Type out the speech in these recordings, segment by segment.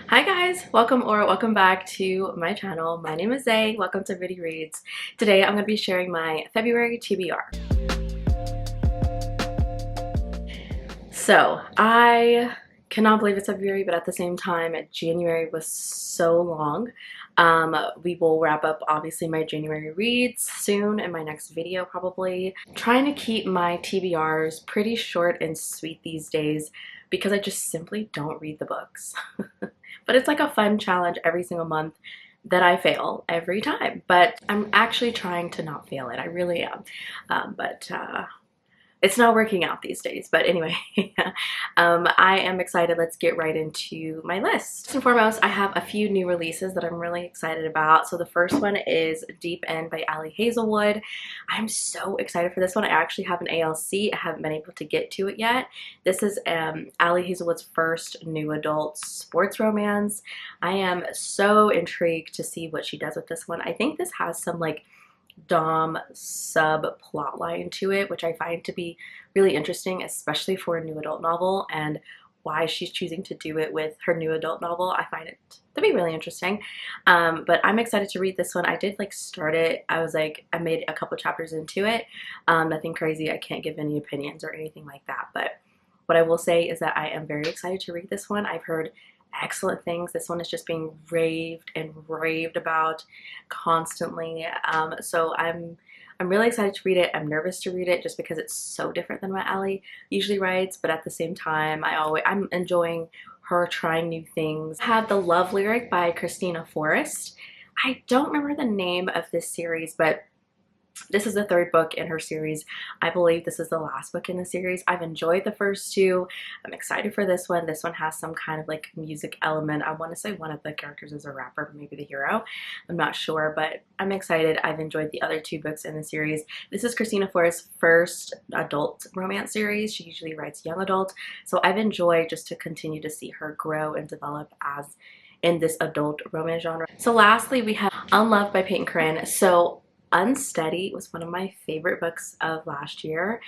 Hi guys, welcome back to my channel. My name is Zay. Welcome to WhittyReads. Today I'm going to be sharing my February TBR. So I cannot believe it's February, but at the same time, January was so long. We will wrap up obviously my January reads soon in my next video probably. I'm trying to keep my TBRs pretty short and sweet these days because I just simply don't read the books. But it's like a fun challenge every single month that I fail every time. But I'm actually trying to not fail it. I really am. But it's not working out these days. But anyway, I am excited. Let's get right into my list. First and foremost, I have a few new releases that I'm really excited about. So the first one is Deep End by Ali Hazelwood. I'm so excited for this one. I actually have an ALC. I haven't been able to get to it yet. This is Ali Hazelwood's first new adult sports romance. I am so intrigued to see what she does with this one. I think this has some like Dom sub plot line to it, which I find to be really interesting, especially for a new adult novel, and why she's choosing to do it with her new adult novel. I find it to be really interesting. But I'm excited to read this one. I did like start it. I made a couple chapters into it. Nothing crazy. I can't give any opinions or anything like that. But what I will say is that I am very excited to read this one. I've heard excellent things. This one is just being raved and raved about constantly. So I'm really excited to read it. I'm nervous to read it just because it's so different than what Ali usually writes, but at the same time, I'm enjoying her trying new things. I have The Love Lyric by Christina Forrest. I don't remember the name of this series, but this is the third book in her series. I believe this is the last book in the series. I've enjoyed the first two. I'm excited for this one. This one has some kind of like music element. I want to say one of the characters is a rapper, maybe the hero. I'm not sure, but I'm excited. I've enjoyed the other two books in the series. This is Christina Forrest's first adult romance series. She usually writes young adult. So I've enjoyed just to continue to see her grow and develop as in this adult romance genre. So lastly, we have Unloved by Peyton Corinne. So Unsteady was one of my favorite books of last year,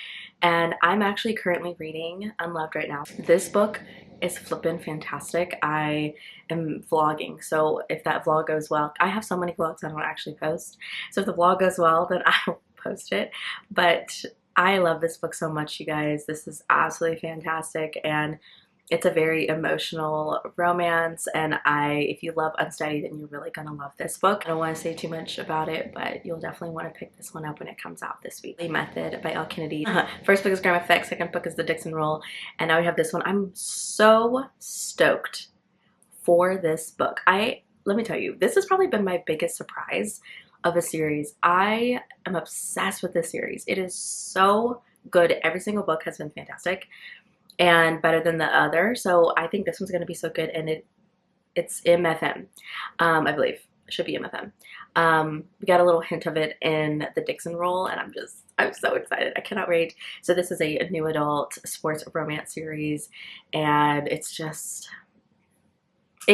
and I'm actually currently reading Unloved right now. This book is flippin' fantastic. I am vlogging, so if that vlog goes well, I have so many vlogs I don't actually post, so if the vlog goes well, then I'll post it. But I love this book so much, you guys. This is absolutely fantastic, and it's a very emotional romance, and if you love Unsteady, then you're really gonna love this book. I don't want to say too much about it, but you'll definitely want to pick this one up when it comes out this week. The Method by Elle Kennedy. First book is Graham Effect, second book is The Dixon Roll, and now we have this one. I'm so stoked for this book. Let me tell you, this has probably been my biggest surprise of a series. I am obsessed with this series. It is so good. Every single book has been fantastic and better than the other, so I think this one's going to be so good, and it's MFM. I believe it should be MFM. We got a little hint of it in The Dixon Roll, and I'm so excited. I cannot wait. So this is a new adult sports romance series, and it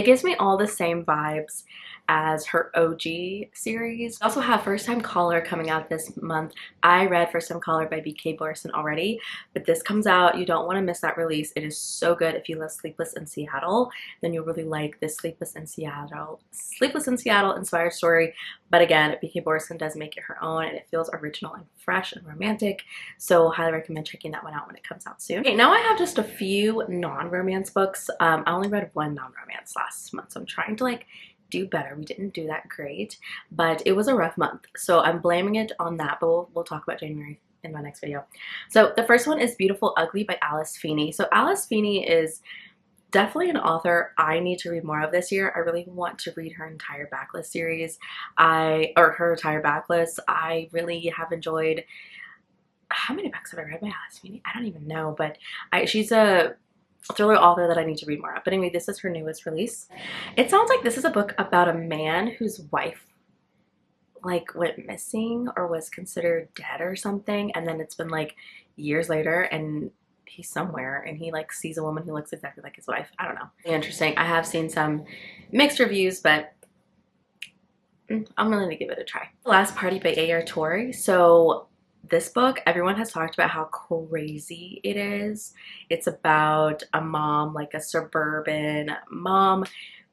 gives me all the same vibes as her OG series. I also have First Time Caller coming out this month. I read First Time Caller by B.K. Borson already, but this comes out. You don't want to miss that release. It is so good. If you love Sleepless in Seattle, then you'll really like this Sleepless in Seattle inspired story. But again, B.K. Borson does make it her own, and it feels original and fresh and romantic. So highly recommend checking that one out when it comes out soon. Okay, now I have just a few non-romance books. I only read one non-romance last month, so I'm trying to like do better. We didn't do that great, but it was a rough month, so I'm blaming it on that, but we'll talk about January in my next video. So the first one is Beautiful Ugly by Alice Feeney. So Alice Feeney is definitely an author I need to read more of this year. I really want to read her entire backlist series. Her entire backlist. I really have enjoyed. How many books have I read by Alice Feeney? I don't even know, but she's a thriller author that I need to read more of. But anyway, this is her newest release. It sounds like this is a book about a man whose wife like went missing or was considered dead or something, and then it's been like years later and he's somewhere and he like sees a woman who looks exactly like his wife. I don't know. Interesting. I have seen some mixed reviews, but I'm willing to give it a try. Last Party by A.R. Torrey. So this book, everyone has talked about how crazy it is. It's about a mom, like a suburban mom,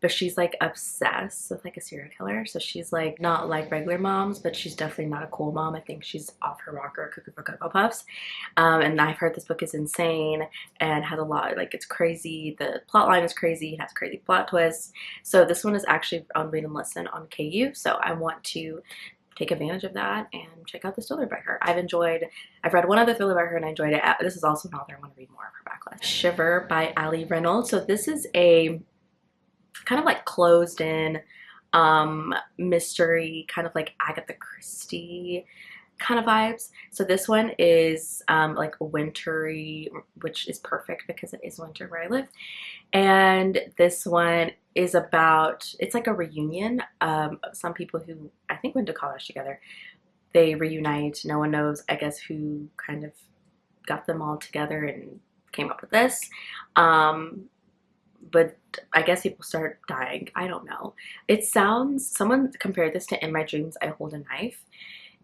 but she's like obsessed with like a serial killer. So she's like not like regular moms, but she's definitely not a cool mom. I think she's off her rocker, cooking for Cocoa Puffs. And I've heard this book is insane and has a lot, like it's crazy. The plot line is crazy. It has crazy plot twists. So this one is actually on Read and Listen on KU. So I want to take advantage of that and check out this thriller by her. I've read one other thriller by her and I enjoyed it. This is also an author I want to read more of her backlist. Shiver by Ali Reynolds. So this is a kind of like closed in mystery, kind of like Agatha Christie kind of vibes. So this one is like wintry, which is perfect because it is winter where I live. And this one is about, it's like a reunion. Some people who I think went to college together, they reunite. No one knows, I guess, who kind of got them all together and came up with this. But I guess people start dying. I don't know. It sounds, someone compared this to In My Dreams, I Hold a Knife.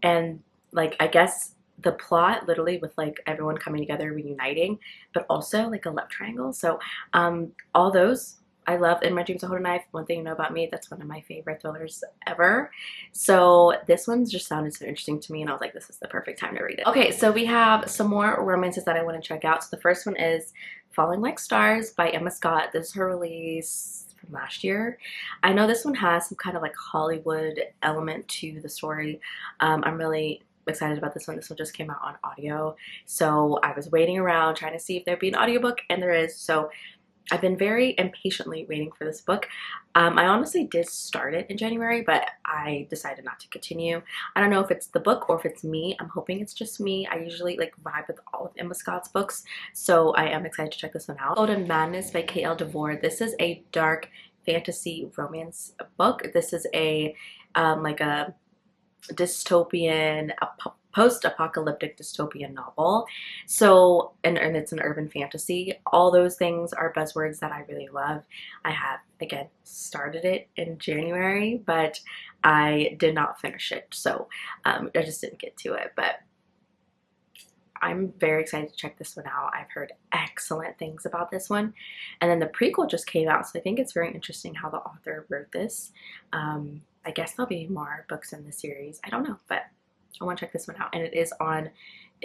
And like, I guess the plot literally with like everyone coming together, reuniting, but also like a love triangle. So all those, I love In My Dreams I Hold a Knife. One thing you know about me, that's one of my favorite thrillers ever. So this one just sounded so interesting to me and I was like, this is the perfect time to read it. Okay, so we have some more romances that I want to check out. So the first one is Falling Like Stars by Emma Scott. This is her release from last year. I know this one has some kind of like Hollywood element to the story. I'm really excited about this one. This one just came out on audio. So I was waiting around trying to see if there'd be an audiobook, and there is. So I've been very impatiently waiting for this book. I honestly did start it in January, but I decided not to continue. I don't know if it's the book or if it's me. I'm hoping it's just me. I usually like vibe with all of Emma Scott's books, so I am excited to check this one out. Golden Madness by K.L. DeVore. This is a dark fantasy romance book. This is a like a dystopian, post-apocalyptic dystopian novel. So, and it's an urban fantasy. All those things are buzzwords that I really love. I have, again, started it in January, but I did not finish it. So I just didn't get to it, but I'm very excited to check this one out. I've heard excellent things about this one. And then the prequel just came out, so I think it's very interesting how the author wrote this. I guess there'll be more books in the series. I don't know, but I want to check this one out. And it is on,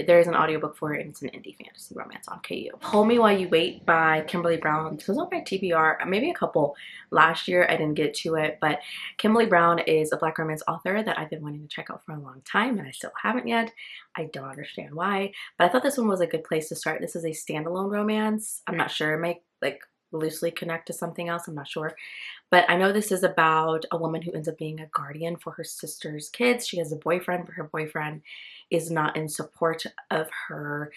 there is an audiobook for it, and it's an indie fantasy romance on KU. Hold Me While You Wait by Kimberly Brown. This was on my TBR, maybe a couple last year. I didn't get to it, but Kimberly Brown is a Black romance author that I've been wanting to check out for a long time, and I still haven't yet. I don't understand why, but I thought this one was a good place to start. This is a standalone romance. I'm not sure. It might like loosely connect to something else. I'm not sure. But I know this is about a woman who ends up being a guardian for her sister's kids. She has a boyfriend, but her boyfriend is not in support of her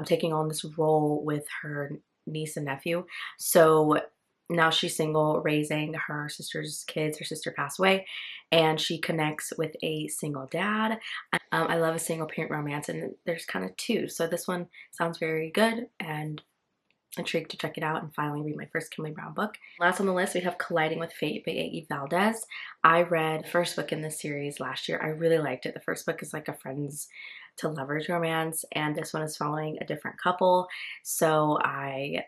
taking on this role with her niece and nephew. So now she's single, raising her sister's kids. Her sister passed away, and she connects with a single dad. I love a single parent romance, and there's kind of two. So this one sounds very good, and intrigued to check it out and finally read my first Kimberly Brown book. Last on the list, we have Colliding with Fate by A.E. Valdez. I read the first book in this series last year. I really liked it. The first book is like a friends to lovers romance, and this one is following a different couple. So I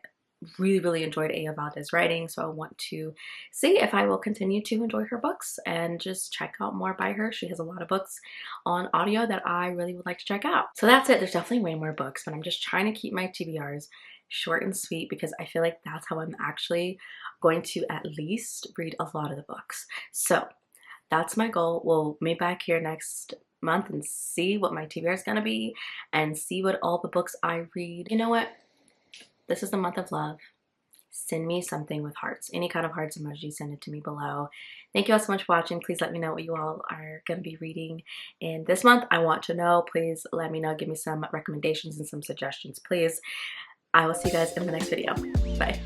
really enjoyed A.E. Valdez's writing, so I want to see if I will continue to enjoy her books and just check out more by her. She has a lot of books on audio that I really would like to check out. So that's it. There's definitely way more books, but I'm just trying to keep my TBRs short and sweet because I feel like that's how I'm actually going to at least read a lot of the books. So that's my goal. We'll meet back here next month and see what my TBR is going to be and see what all the books I read. You know what? This is the month of love. Send me something with hearts. Any kind of hearts emoji, send it to me below. Thank you all so much for watching. Please let me know what you all are going to be reading in this month. I want to know. Please let me know. Give me some recommendations and some suggestions, please. I will see you guys in the next video. Bye.